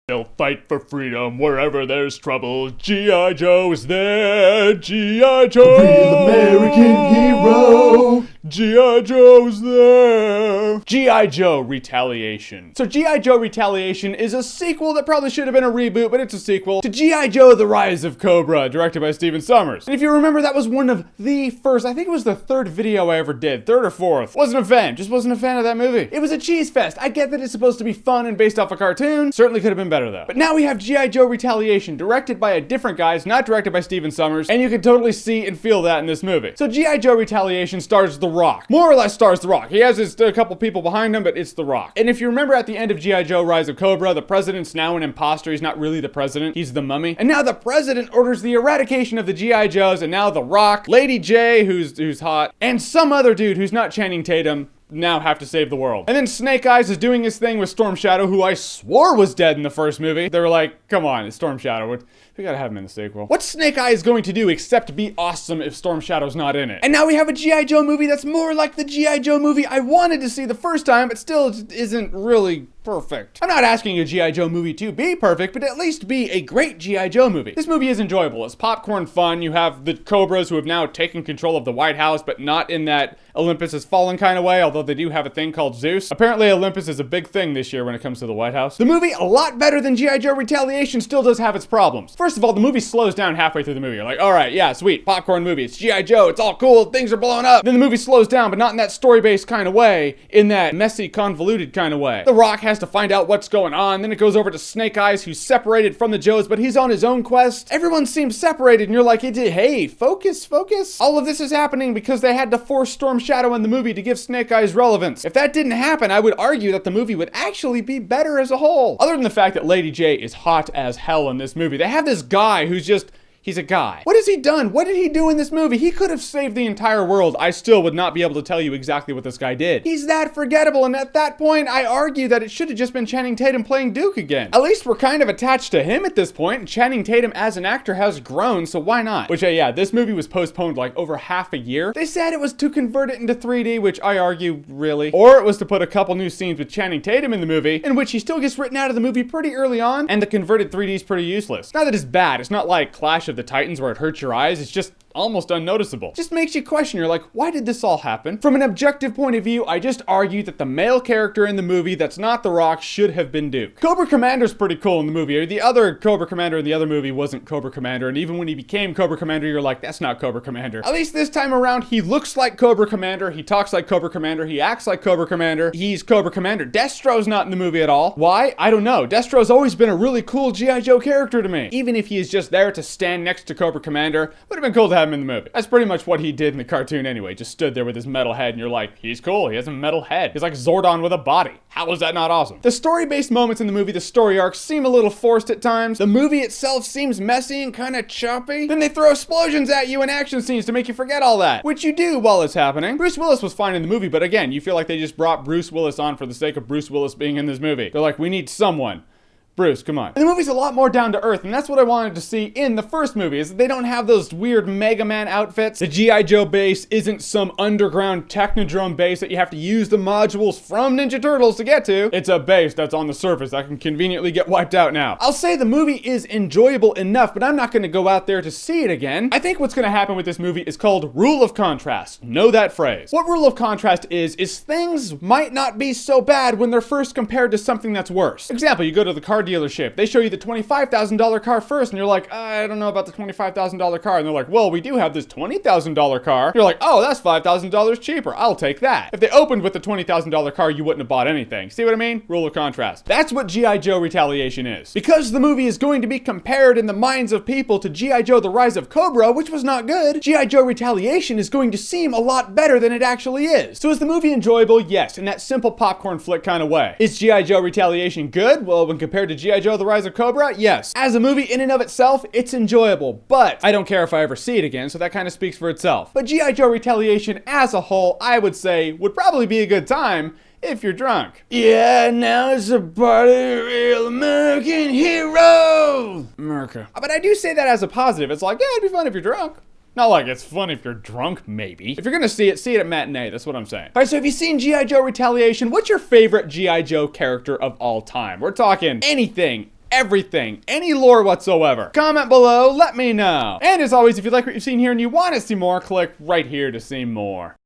They'll fight for freedom wherever there's trouble. G.I. Joe is there. G.I. Joe. A real American hero. G.I. Joe's there. G.I. Joe Retaliation. So G.I. Joe Retaliation is a sequel that probably should have been a reboot, but it's a sequel to G.I. Joe The Rise of Cobra, directed by Stephen Sommers. And if you remember, that was one of the first, I think it was the third video I ever did, third or fourth. Wasn't a fan, just wasn't a fan of that movie. It was a cheese fest. I get that it's supposed to be fun and based off a cartoon. Certainly could have been better though. But now we have G.I. Joe Retaliation, directed by a different guy, it's not directed by Stephen Sommers, and you can totally see and feel that in this movie. So G.I. Joe Retaliation stars The Rock. More or less stars The Rock. He has a couple people behind him, but it's The Rock. And if you remember at the end of G.I. Joe Rise of Cobra, the president's now an imposter. He's not really the president. He's the mummy. And now the president orders the eradication of the G.I. Joes, and now The Rock, Lady J, who's hot, and some other dude who's not Channing Tatum now have to save the world. And then Snake Eyes is doing his thing with Storm Shadow, who I swore was dead in the first movie. They were like, come on, it's Storm Shadow. We gotta have him in the sequel. What's Snake Eyes going to do except be awesome if Storm Shadow's not in it? And now we have a G.I. Joe movie that's more like the G.I. Joe movie I wanted to see the first time, but still isn't really perfect. I'm not asking a G.I. Joe movie to be perfect, but at least be a great G.I. Joe movie. This movie is enjoyable. It's popcorn fun. You have the Cobras who have now taken control of the White House, but not in that Olympus has fallen kind of way, although they do have a thing called Zeus. Apparently Olympus is a big thing this year when it comes to the White House. The movie, a lot better than G.I. Joe Retaliation, still does have its problems. First of all, the movie slows down halfway through the movie. You're like, all right, yeah, sweet, popcorn movie. It's G.I. Joe. It's all cool. Things are blowing up. Then the movie slows down, but not in that story-based kind of way, in that messy, convoluted kind of way. The Rock has to find out what's going on. Then it goes over to Snake Eyes, who's separated from the Joes, but he's on his own quest. Everyone seems separated, and you're like, hey, focus. All of this is happening because they had to force Storm Shadow in the movie to give Snake Eyes relevance. If that didn't happen, I would argue that the movie would actually be better as a whole. Other than the fact that Lady J is hot as hell in this movie. They have this guy who's just, he's a guy. What has he done? What did he do in this movie? He could have saved the entire world. I still would not be able to tell you exactly what this guy did. He's that forgettable, and at that point, I argue that it should have just been Channing Tatum playing Duke again. At least we're kind of attached to him at this point, and Channing Tatum as an actor has grown, so why not? Which, yeah, this movie was postponed like over half a year. They said it was to convert it into 3D, which I argue, really. Or it was to put a couple new scenes with Channing Tatum in the movie, in which he still gets written out of the movie pretty early on, and the converted 3D is pretty useless. Not that it's bad. It's not like Clash of the Titans where it hurts your eyes. It's just almost unnoticeable. Just makes you question. You're like, why did this all happen? From an objective point of view, I just argue that the male character in the movie that's not The Rock should have been Duke. Cobra Commander's pretty cool in the movie. The other Cobra Commander in the other movie wasn't Cobra Commander, and even when he became Cobra Commander, you're like, that's not Cobra Commander. At least this time around, he looks like Cobra Commander, he talks like Cobra Commander, he acts like Cobra Commander, he's Cobra Commander. Destro's not in the movie at all. Why? I don't know. Destro's always been a really cool G.I. Joe character to me. Even if he is just there to stand next to Cobra Commander, would have been cool to have him in the movie. That's pretty much what he did in the cartoon anyway. Just stood there with his metal head and you're like, he's cool. He has a metal head. He's like Zordon with a body. How is that not awesome? The story-based moments in the movie, the story arcs, seem a little forced at times. The movie itself seems messy and kind of choppy. Then they throw explosions at you and action scenes to make you forget all that, which you do while it's happening. Bruce Willis was fine in the movie, but again, you feel like they just brought Bruce Willis on for the sake of Bruce Willis being in this movie. They're like, we need someone. Bruce, come on. And the movie's a lot more down to earth, and that's what I wanted to see in the first movie, is that they don't have those weird Mega Man outfits. The G.I. Joe base isn't some underground Technodrome base that you have to use the modules from Ninja Turtles to get to. It's a base that's on the surface that can conveniently get wiped out now. I'll say the movie is enjoyable enough, but I'm not going to go out there to see it again. I think what's going to happen with this movie is called rule of contrast. Know that phrase. What rule of contrast is things might not be so bad when they're first compared to something that's worse. Example, you go to the car dealership. They show you the $25,000 car first, and you're like, I don't know about the $25,000 car. And they're like, well, we do have this $20,000 car. You're like, oh, that's $5,000 cheaper. I'll take that. If they opened with the $20,000 car, you wouldn't have bought anything. See what I mean? Rule of contrast. That's what G.I. Joe Retaliation is. Because the movie is going to be compared in the minds of people to G.I. Joe The Rise of Cobra, which was not good, G.I. Joe Retaliation is going to seem a lot better than it actually is. So is the movie enjoyable? Yes, in that simple popcorn flick kind of way. Is G.I. Joe Retaliation good? Well, when compared to G.I. Joe The Rise of Cobra, yes. As a movie in and of itself, it's enjoyable, but I don't care if I ever see it again, so that kind of speaks for itself. But G.I. Joe Retaliation as a whole, I would say, would probably be a good time if you're drunk. Yeah, now it's a party of real American heroes. America. But I do say that as a positive. It's like, yeah, it'd be fun if you're drunk. Not like it's fun if you're drunk, maybe. If you're gonna see it at matinee. That's what I'm saying. All right, so have you seen G.I. Joe Retaliation? What's your favorite G.I. Joe character of all time? We're talking anything. everything, any lore whatsoever. Comment below, let me know. And as always, if you like what you've seen here and you want to see more, click right here to see more.